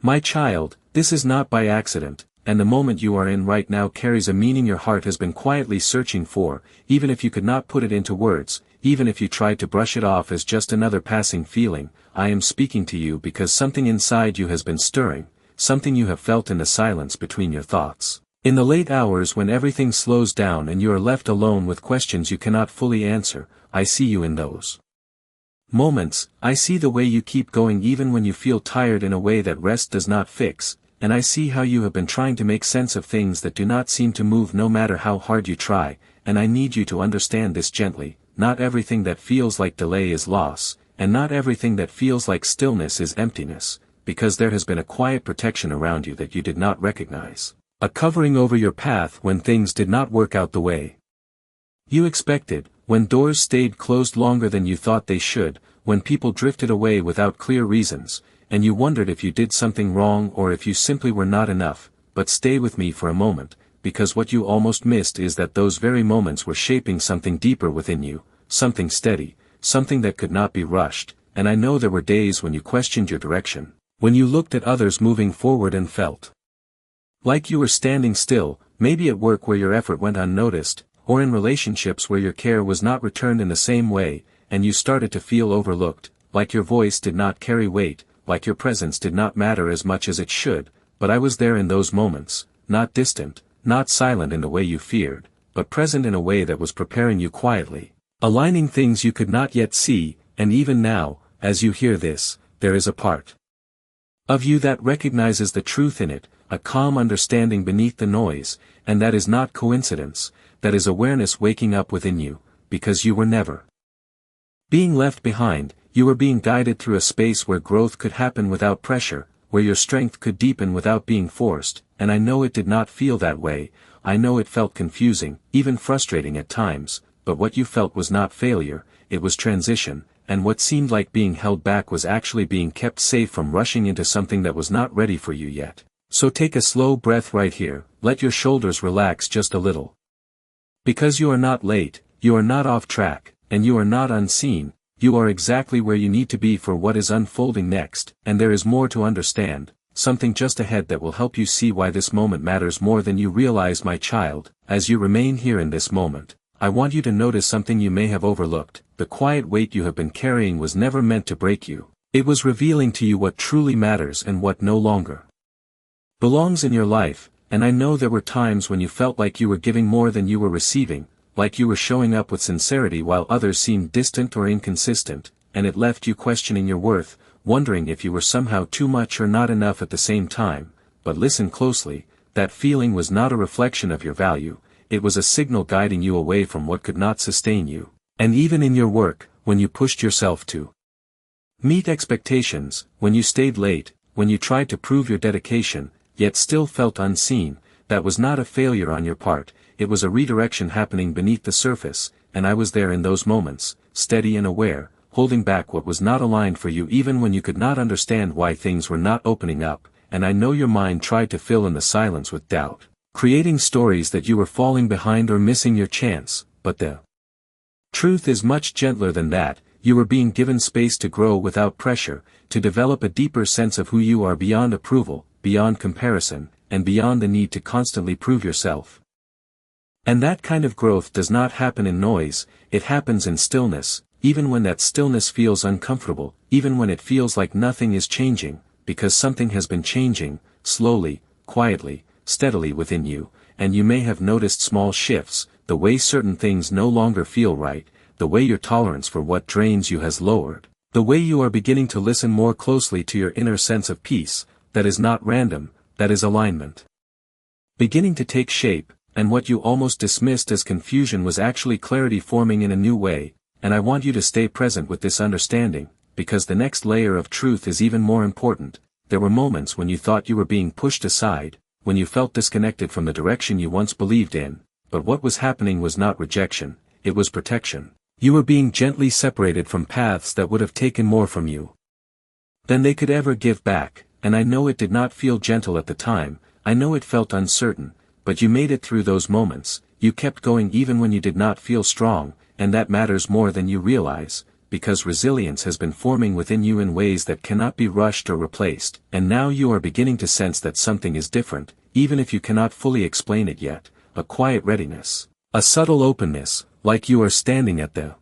My child, this is not by accident, and the moment you are in right now carries a meaning your heart has been quietly searching for, even if you could not put it into words, even if you tried to brush it off as just another passing feeling. I am speaking to you because something inside you has been stirring, something you have felt in the silence between your thoughts. In the late hours when everything slows down and you are left alone with questions you cannot fully answer, I see you in those moments. I see the way you keep going even when you feel tired in a way that rest does not fix, and I see how you have been trying to make sense of things that do not seem to move no matter how hard you try, and I need you to understand this gently. Not everything that feels like delay is loss, and not everything that feels like stillness is emptiness, because there has been a quiet protection around you that you did not recognize. A covering over your path when things did not work out the way you expected, when doors stayed closed longer than you thought they should, when people drifted away without clear reasons, and you wondered if you did something wrong or if you simply were not enough. But stay with me for a moment, because what you almost missed is that those very moments were shaping something deeper within you, something steady, something that could not be rushed. And I know there were days when you questioned your direction, when you looked at others moving forward and felt like you were standing still, maybe at work where your effort went unnoticed, or in relationships where your care was not returned in the same way, and you started to feel overlooked, like your voice did not carry weight, like your presence did not matter as much as it should. But I was there in those moments, not distant, not silent in the way you feared, but present in a way that was preparing you quietly, aligning things you could not yet see. And even now, as you hear this, there is a part of you that recognizes the truth in it, a calm understanding beneath the noise, and that is not coincidence, that is awareness waking up within you, because you were never being left behind. You were being guided through a space where growth could happen without pressure, where your strength could deepen without being forced. And I know it did not feel that way. I know it felt confusing, even frustrating at times, but what you felt was not failure, it was transition, and what seemed like being held back was actually being kept safe from rushing into something that was not ready for you yet. So take a slow breath right here, let your shoulders relax just a little. Because you are not late, you are not off track, and you are not unseen. You are exactly where you need to be for what is unfolding next, and there is more to understand, something just ahead that will help you see why this moment matters more than you realize. My child, as you remain here in this moment, I want you to notice something you may have overlooked. The quiet weight you have been carrying was never meant to break you. It was revealing to you what truly matters and what no longer belongs in your life. And I know there were times when you felt like you were giving more than you were receiving, like you were showing up with sincerity while others seemed distant or inconsistent, and it left you questioning your worth, wondering if you were somehow too much or not enough at the same time. But listen closely, that feeling was not a reflection of your value, it was a signal guiding you away from what could not sustain you. And even in your work, when you pushed yourself to meet expectations, when you stayed late, when you tried to prove your dedication, yet still felt unseen, that was not a failure on your part, it was a redirection happening beneath the surface. And I was there in those moments, steady and aware, holding back what was not aligned for you even when you could not understand why things were not opening up. And I know your mind tried to fill in the silence with doubt, creating stories that you were falling behind or missing your chance, but the truth is much gentler than that. You were being given space to grow without pressure, to develop a deeper sense of who you are beyond approval, beyond comparison, and beyond the need to constantly prove yourself. And that kind of growth does not happen in noise, it happens in stillness, even when that stillness feels uncomfortable, even when it feels like nothing is changing, because something has been changing, slowly, quietly, steadily within you. And you may have noticed small shifts, the way certain things no longer feel right, the way your tolerance for what drains you has lowered, the way you are beginning to listen more closely to your inner sense of peace, that is not random, that is alignment beginning to take shape. And what you almost dismissed as confusion was actually clarity forming in a new way. And I want you to stay present with this understanding, because the next layer of truth is even more important. There were moments when you thought you were being pushed aside, when you felt disconnected from the direction you once believed in, but what was happening was not rejection, it was protection. You were being gently separated from paths that would have taken more from you than they could ever give back. And I know it did not feel gentle at the time, I know it felt uncertain, but you made it through those moments. You kept going even when you did not feel strong, and that matters more than you realize, because resilience has been forming within you in ways that cannot be rushed or replaced, and now you are beginning to sense that something is different, even if you cannot fully explain it yet, a quiet readiness, a subtle openness, like you are standing at the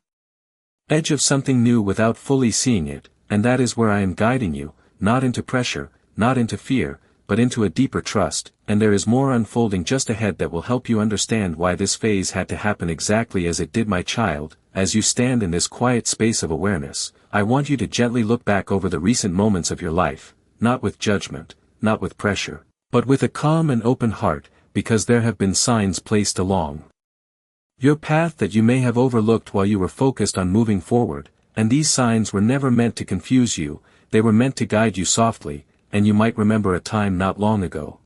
edge of something new without fully seeing it, and that is where I am guiding you, not into pressure, not into fear, but into a deeper trust, and there is more unfolding just ahead that will help you understand why this phase had to happen exactly as it did, my child. As you stand in this quiet space of awareness, I want you to gently look back over the recent moments of your life, not with judgment, not with pressure, but with a calm and open heart, because there have been signs placed along your path that you may have overlooked while you were focused on moving forward, and these signs were never meant to confuse you, they were meant to guide you softly, and you might remember a time not long ago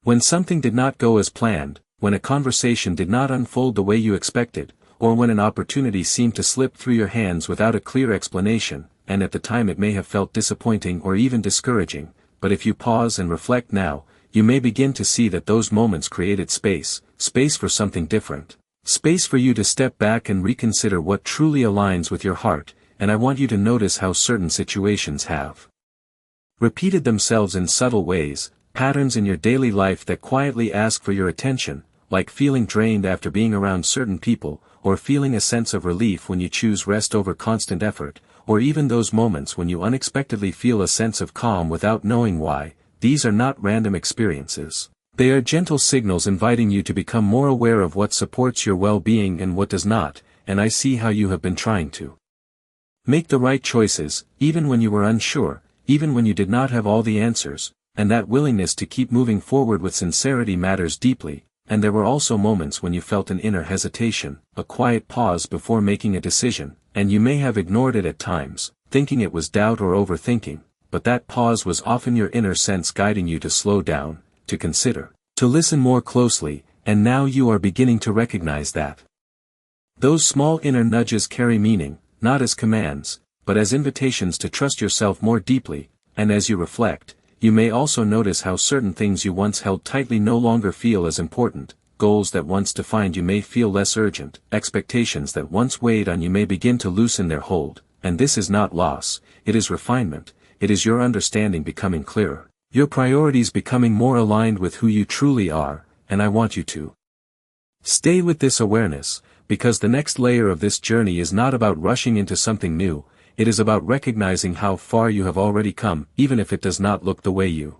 when something did not go as planned, when a conversation did not unfold the way you expected, or when an opportunity seemed to slip through your hands without a clear explanation, and at the time it may have felt disappointing or even discouraging, but if you pause and reflect now, you may begin to see that those moments created space for something different. Space for you to step back and reconsider what truly aligns with your heart, and I want you to notice how certain situations have repeated themselves in subtle ways, patterns in your daily life that quietly ask for your attention, like feeling drained after being around certain people, or feeling a sense of relief when you choose rest over constant effort, or even those moments when you unexpectedly feel a sense of calm without knowing why. These are not random experiences. They are gentle signals inviting you to become more aware of what supports your well-being and what does not, and I see how you have been trying to make the right choices, even when you were unsure, even when you did not have all the answers, and that willingness to keep moving forward with sincerity matters deeply, and there were also moments when you felt an inner hesitation, a quiet pause before making a decision, and you may have ignored it at times, thinking it was doubt or overthinking, but that pause was often your inner sense guiding you to slow down, to consider, to listen more closely, and now you are beginning to recognize that those small inner nudges carry meaning, not as commands, but as invitations to trust yourself more deeply, and as you reflect, you may also notice how certain things you once held tightly no longer feel as important, goals that once defined you may feel less urgent, expectations that once weighed on you may begin to loosen their hold, and this is not loss, it is refinement, it is your understanding becoming clearer. Your priorities becoming more aligned with who you truly are, and I want you to stay with this awareness, because the next layer of this journey is not about rushing into something new, it is about recognizing how far you have already come, even if it does not look the way you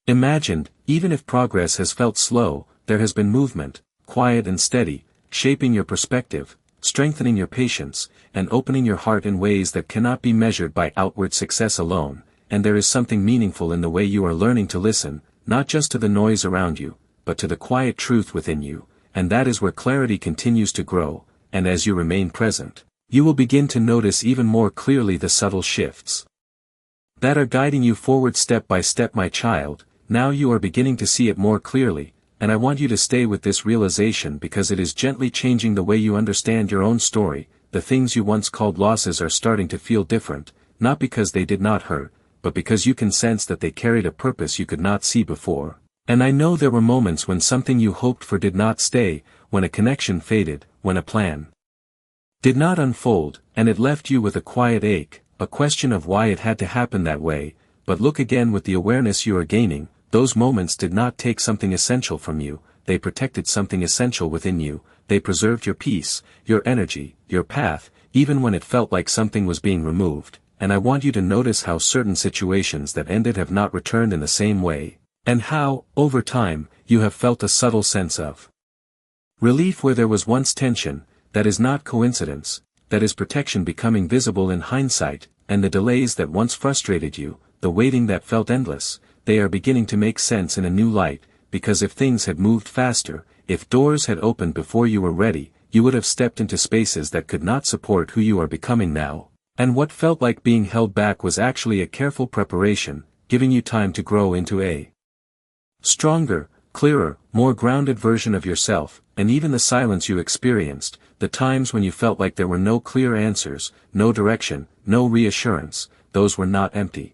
imagined. Even if progress has felt slow, there has been movement, quiet and steady, shaping your perspective, strengthening your patience, and opening your heart in ways that cannot be measured by outward success alone. And there is something meaningful in the way you are learning to listen, not just to the noise around you, but to the quiet truth within you, and that is where clarity continues to grow, and as you remain present, you will begin to notice even more clearly the subtle shifts that are guiding you forward step by step, my child. Now you are beginning to see it more clearly, and I want you to stay with this realization because it is gently changing the way you understand your own story. The things you once called losses are starting to feel different, not because they did not hurt, but because you can sense that they carried a purpose you could not see before. And I know there were moments when something you hoped for did not stay, when a connection faded, when a plan did not unfold, and it left you with a quiet ache, a question of why it had to happen that way. But look again with the awareness you are gaining, those moments did not take something essential from you, they protected something essential within you, they preserved your peace, your energy, your path, even when it felt like something was being removed. And I want you to notice how certain situations that ended have not returned in the same way, and how, over time, you have felt a subtle sense of relief where there was once tension. That is not coincidence, that is protection becoming visible in hindsight, and the delays that once frustrated you, the waiting that felt endless, they are beginning to make sense in a new light, because if things had moved faster, if doors had opened before you were ready, you would have stepped into spaces that could not support who you are becoming now. And what felt like being held back was actually a careful preparation, giving you time to grow into a stronger, clearer, more grounded version of yourself. And even the silence you experienced, the times when you felt like there were no clear answers, no direction, no reassurance, those were not empty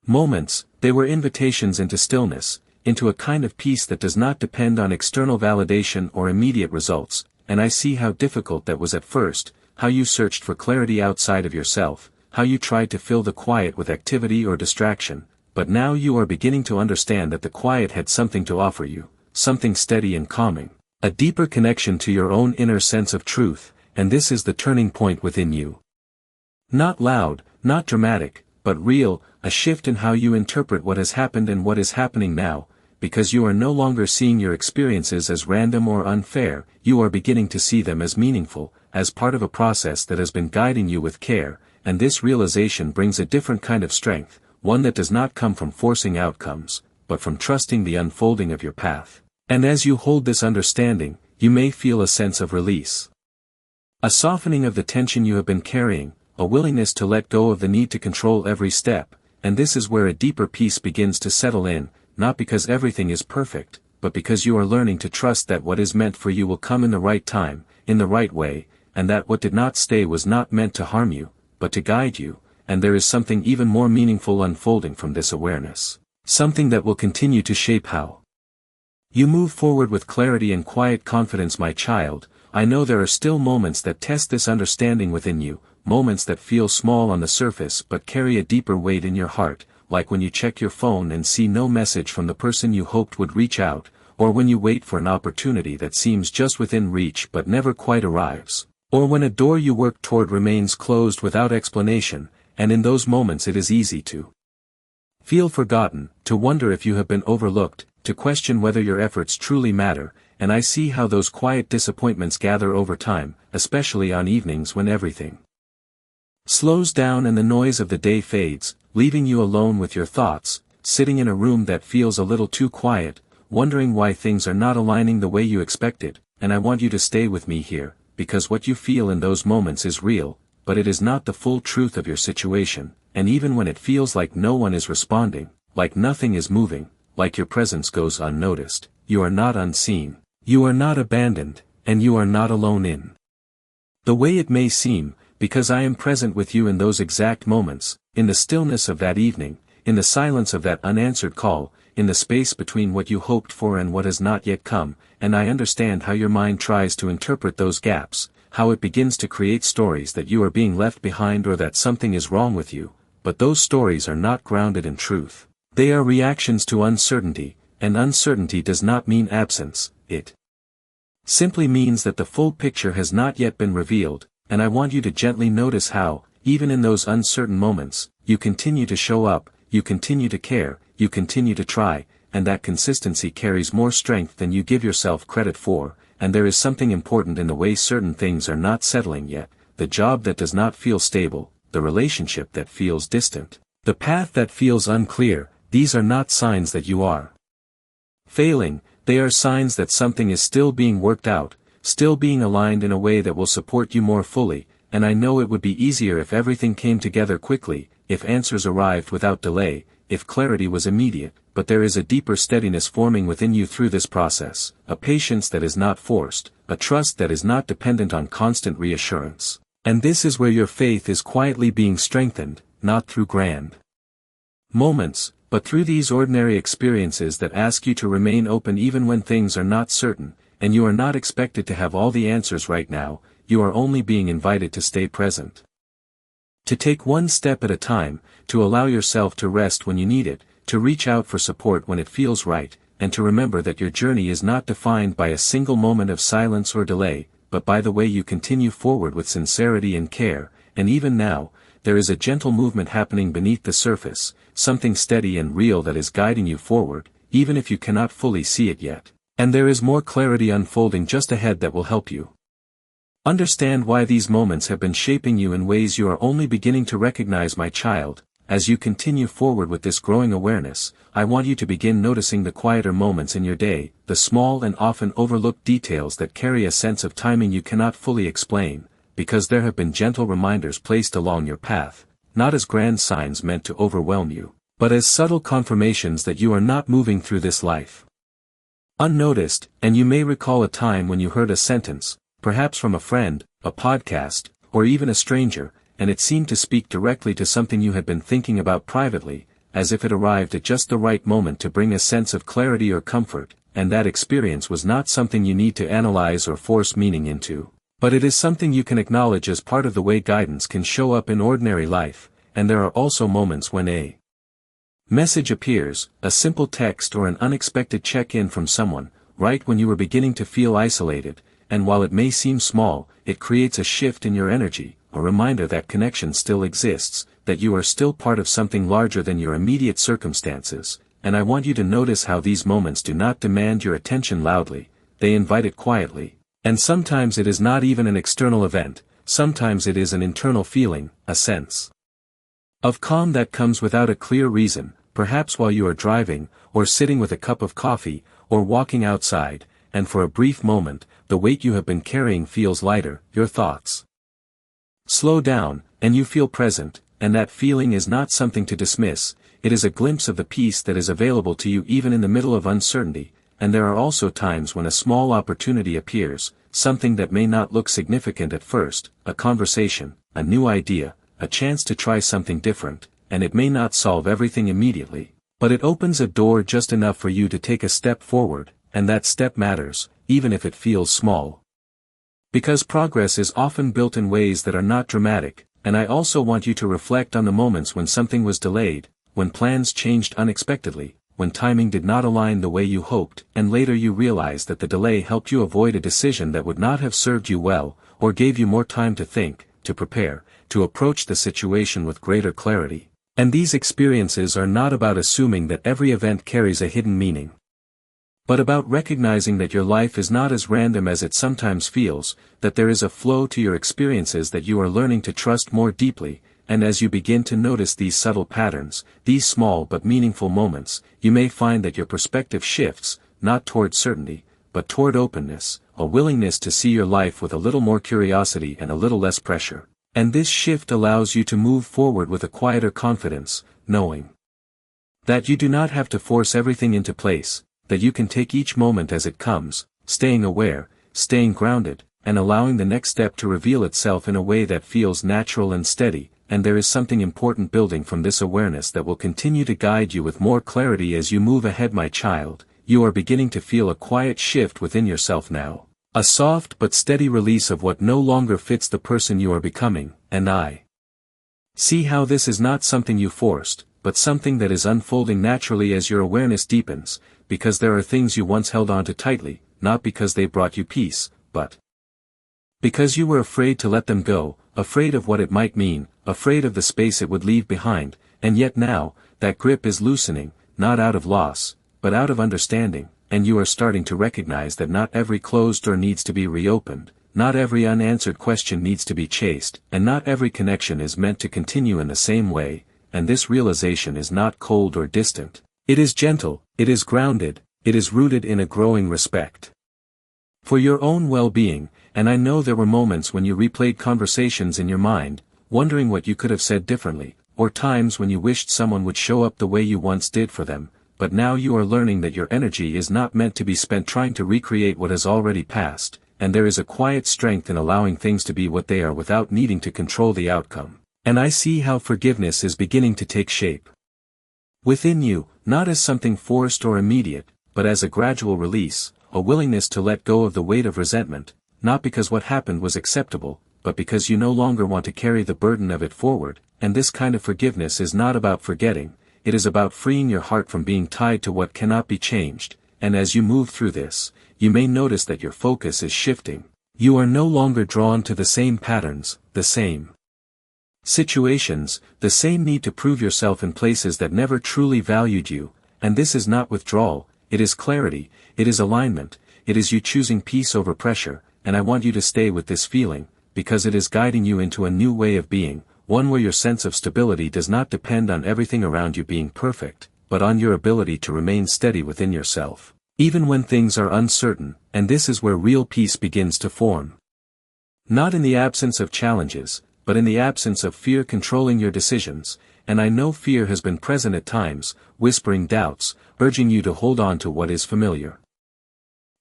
moments, they were invitations into stillness, into a kind of peace that does not depend on external validation or immediate results. And I see how difficult that was at first, how you searched for clarity outside of yourself, how you tried to fill the quiet with activity or distraction, but now you are beginning to understand that the quiet had something to offer you, something steady and calming, a deeper connection to your own inner sense of truth, and this is the turning point within you. Not loud, not dramatic, but real, a shift in how you interpret what has happened and what is happening now, because you are no longer seeing your experiences as random or unfair, you are beginning to see them as meaningful, as part of a process that has been guiding you with care, and this realization brings a different kind of strength, one that does not come from forcing outcomes, but from trusting the unfolding of your path. And as you hold this understanding, you may feel a sense of release. A softening of the tension you have been carrying, a willingness to let go of the need to control every step, and this is where a deeper peace begins to settle in, not because everything is perfect, but because you are learning to trust that what is meant for you will come in the right time, in the right way, and that what did not stay was not meant to harm you, but to guide you, and there is something even more meaningful unfolding from this awareness. Something that will continue to shape how you move forward with clarity and quiet confidence, my child. I know there are still moments that test this understanding within you, moments that feel small on the surface but carry a deeper weight in your heart, like when you check your phone and see no message from the person you hoped would reach out, or when you wait for an opportunity that seems just within reach but never quite arrives, or when a door you worked toward remains closed without explanation, and in those moments it is easy to feel forgotten, to wonder if you have been overlooked, to question whether your efforts truly matter, and I see how those quiet disappointments gather over time, especially on evenings when everything slows down and the noise of the day fades, leaving you alone with your thoughts, sitting in a room that feels a little too quiet, wondering why things are not aligning the way you expected, and I want you to stay with me here, because what you feel in those moments is real, but it is not the full truth of your situation, and even when it feels like no one is responding, like nothing is moving, like your presence goes unnoticed, you are not unseen, you are not abandoned, and you are not alone in the way it may seem, because I am present with you in those exact moments, in the stillness of that evening, in the silence of that unanswered call, in the space between what you hoped for and what has not yet come, and I understand how your mind tries to interpret those gaps, how it begins to create stories that you are being left behind or that something is wrong with you, but those stories are not grounded in truth. They are reactions to uncertainty, and uncertainty does not mean absence, it simply means that the full picture has not yet been revealed, and I want you to gently notice how, even in those uncertain moments, you continue to show up, you continue to care, you continue to try, and that consistency carries more strength than you give yourself credit for, and there is something important in the way certain things are not settling yet, the job that does not feel stable, the relationship that feels distant, the path that feels unclear. These are not signs that you are failing, they are signs that something is still being worked out, still being aligned in a way that will support you more fully, and I know it would be easier if everything came together quickly, if answers arrived without delay, if clarity was immediate, but there is a deeper steadiness forming within you through this process, a patience that is not forced, a trust that is not dependent on constant reassurance. And this is where your faith is quietly being strengthened, not through grand moments, but through these ordinary experiences that ask you to remain open even when things are not certain, and you are not expected to have all the answers right now, you are only being invited to stay present. To take one step at a time, to allow yourself to rest when you need it, to reach out for support when it feels right, and to remember that your journey is not defined by a single moment of silence or delay, but by the way you continue forward with sincerity and care, and even now, there is a gentle movement happening beneath the surface, something steady and real that is guiding you forward, even if you cannot fully see it yet. And there is more clarity unfolding just ahead that will help you understand why these moments have been shaping you in ways you are only beginning to recognize, my child. As you continue forward with this growing awareness, I want you to begin noticing the quieter moments in your day, the small and often overlooked details that carry a sense of timing you cannot fully explain, because there have been gentle reminders placed along your path, not as grand signs meant to overwhelm you, but as subtle confirmations that you are not moving through this life unnoticed. And you may recall a time when you heard a sentence, perhaps from a friend, a podcast, or even a stranger, and it seemed to speak directly to something you had been thinking about privately, as if it arrived at just the right moment to bring a sense of clarity or comfort, and that experience was not something you need to analyze or force meaning into. But it is something you can acknowledge as part of the way guidance can show up in ordinary life, and there are also moments when a message appears, a simple text or an unexpected check-in from someone, right when you are beginning to feel isolated, and while it may seem small, it creates a shift in your energy, a reminder that connection still exists, that you are still part of something larger than your immediate circumstances, and I want you to notice how these moments do not demand your attention loudly, they invite it quietly. And sometimes it is not even an external event, sometimes it is an internal feeling, a sense of calm that comes without a clear reason, perhaps while you are driving, or sitting with a cup of coffee, or walking outside, and for a brief moment, the weight you have been carrying feels lighter, your thoughts slow down, and you feel present, and that feeling is not something to dismiss, it is a glimpse of the peace that is available to you even in the middle of uncertainty. And there are also times when a small opportunity appears, something that may not look significant at first, a conversation, a new idea, a chance to try something different, and it may not solve everything immediately, but it opens a door just enough for you to take a step forward, and that step matters, even if it feels small. Because progress is often built in ways that are not dramatic, and I also want you to reflect on the moments when something was delayed, when plans changed unexpectedly, when timing did not align the way you hoped, and later you realized that the delay helped you avoid a decision that would not have served you well, or gave you more time to think, to prepare, to approach the situation with greater clarity. And these experiences are not about assuming that every event carries a hidden meaning, but about recognizing that your life is not as random as it sometimes feels, that there is a flow to your experiences that you are learning to trust more deeply. And as you begin to notice these subtle patterns, these small but meaningful moments, you may find that your perspective shifts, not toward certainty, but toward openness, a willingness to see your life with a little more curiosity and a little less pressure. And this shift allows you to move forward with a quieter confidence, knowing that you do not have to force everything into place, that you can take each moment as it comes, staying aware, staying grounded, and allowing the next step to reveal itself in a way that feels natural and steady. And there is something important building from this awareness that will continue to guide you with more clarity as you move ahead, my child. You are beginning to feel a quiet shift within yourself now. A soft but steady release of what no longer fits the person you are becoming, and I see how this is not something you forced, but something that is unfolding naturally as your awareness deepens, because there are things you once held on to tightly, not because they brought you peace, but because you were afraid to let them go, afraid of what it might mean, afraid of the space it would leave behind, and yet now, that grip is loosening, not out of loss, but out of understanding, and you are starting to recognize that not every closed door needs to be reopened, not every unanswered question needs to be chased, and not every connection is meant to continue in the same way, and this realization is not cold or distant. It is gentle, it is grounded, it is rooted in a growing respect for your own well-being. And I know there were moments when you replayed conversations in your mind, wondering what you could have said differently, or times when you wished someone would show up the way you once did for them, but now you are learning that your energy is not meant to be spent trying to recreate what has already passed, and there is a quiet strength in allowing things to be what they are without needing to control the outcome. And I see how forgiveness is beginning to take shape within you, not as something forced or immediate, but as a gradual release, a willingness to let go of the weight of resentment, not because what happened was acceptable, but because you no longer want to carry the burden of it forward. And this kind of forgiveness is not about forgetting, it is about freeing your heart from being tied to what cannot be changed. And as you move through this, you may notice that your focus is shifting. You are no longer drawn to the same patterns, the same situations, the same need to prove yourself in places that never truly valued you. And this is not withdrawal, it is clarity, it is alignment, it is you choosing peace over pressure. And I want you to stay with this feeling, because it is guiding you into a new way of being, one where your sense of stability does not depend on everything around you being perfect, but on your ability to remain steady within yourself, even when things are uncertain. And this is where real peace begins to form. Not in the absence of challenges, but in the absence of fear controlling your decisions. And I know fear has been present at times, whispering doubts, urging you to hold on to what is familiar,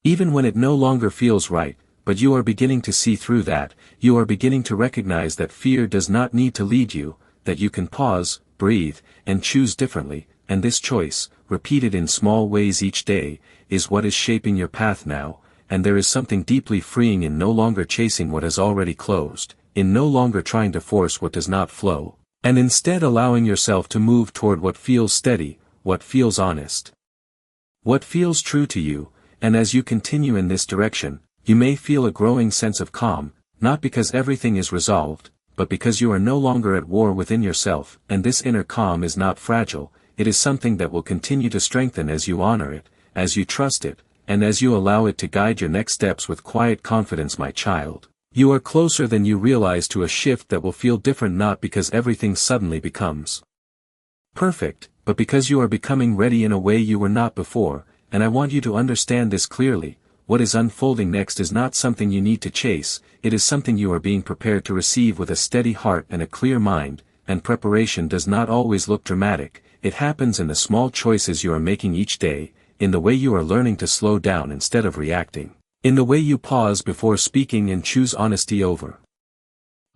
even when it no longer feels right. But you are beginning to see through that, you are beginning to recognize that fear does not need to lead you, that you can pause, breathe, and choose differently, and this choice, repeated in small ways each day, is what is shaping your path now. and there is something deeply freeing in no longer chasing what has already closed, in no longer trying to force what does not flow, and instead allowing yourself to move toward what feels steady, what feels honest, what feels true to you. And as you continue in this direction, you may feel a growing sense of calm, not because everything is resolved, but because you are no longer at war within yourself, and this inner calm is not fragile, it is something that will continue to strengthen as you honor it, as you trust it, and as you allow it to guide your next steps with quiet confidence, my child. You are closer than you realize to a shift that will feel different, not because everything suddenly becomes perfect, but because you are becoming ready in a way you were not before. And I want you to understand this clearly: what is unfolding next is not something you need to chase, it is something you are being prepared to receive with a steady heart and a clear mind. And preparation does not always look dramatic, it happens in the small choices you are making each day, in the way you are learning to slow down instead of reacting, in the way you pause before speaking and choose honesty over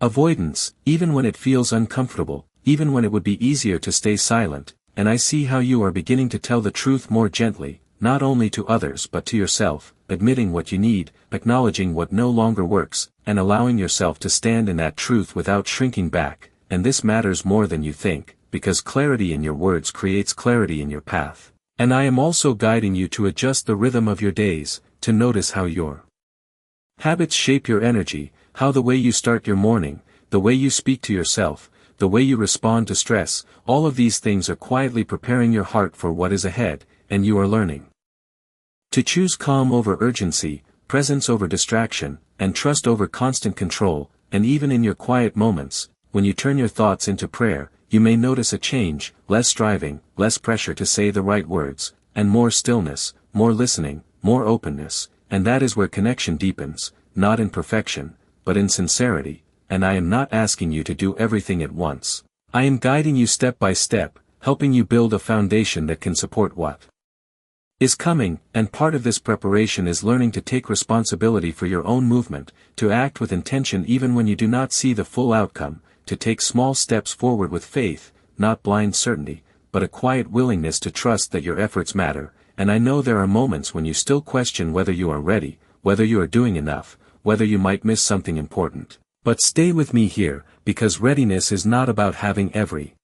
avoidance, even when it feels uncomfortable, even when it would be easier to stay silent. And I see how you are beginning to tell the truth more gently, not only to others but to yourself, admitting what you need, acknowledging what no longer works, and allowing yourself to stand in that truth without shrinking back. And this matters more than you think, because clarity in your words creates clarity in your path. And I am also guiding you to adjust the rhythm of your days, to notice how your habits shape your energy, how the way you start your morning, the way you speak to yourself, the way you respond to stress, all of these things are quietly preparing your heart for what is ahead, and you are learning to choose calm over urgency, presence over distraction, and trust over constant control. And even in your quiet moments, when you turn your thoughts into prayer, you may notice a change: less striving, less pressure to say the right words, and more stillness, more listening, more openness. And that is where connection deepens, not in perfection, but in sincerity. And I am not asking you to do everything at once. I am guiding you step by step, helping you build a foundation that can support what is coming. And part of this preparation is learning to take responsibility for your own movement, to act with intention even when you do not see the full outcome, to take small steps forward with faith, not blind certainty, but a quiet willingness to trust that your efforts matter. And I know there are moments when you still question whether you are ready, whether you are doing enough, whether you might miss something important. But stay with me here, because readiness is not about having every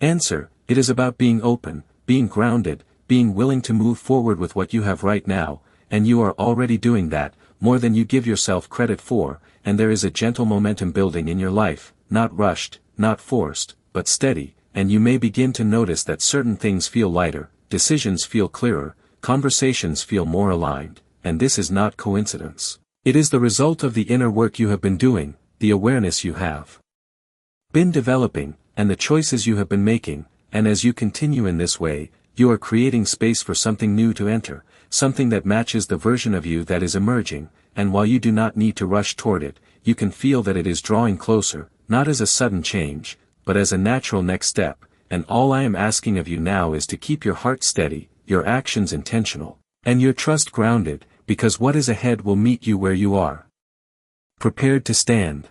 answer, it is about being open, being grounded, being willing to move forward with what you have right now. And you are already doing that, more than you give yourself credit for. And there is a gentle momentum building in your life, not rushed, not forced, but steady. And you may begin to notice that certain things feel lighter, decisions feel clearer, conversations feel more aligned. And this is not coincidence. It is the result of the inner work you have been doing, the awareness you have been developing, and the choices you have been making. And as you continue in this way, you are creating space for something new to enter, something that matches the version of you that is emerging. And while you do not need to rush toward it, you can feel that it is drawing closer, not as a sudden change, but as a natural next step. And all I am asking of you now is to keep your heart steady, your actions intentional, and your trust grounded, because what is ahead will meet you where you are prepared to stand.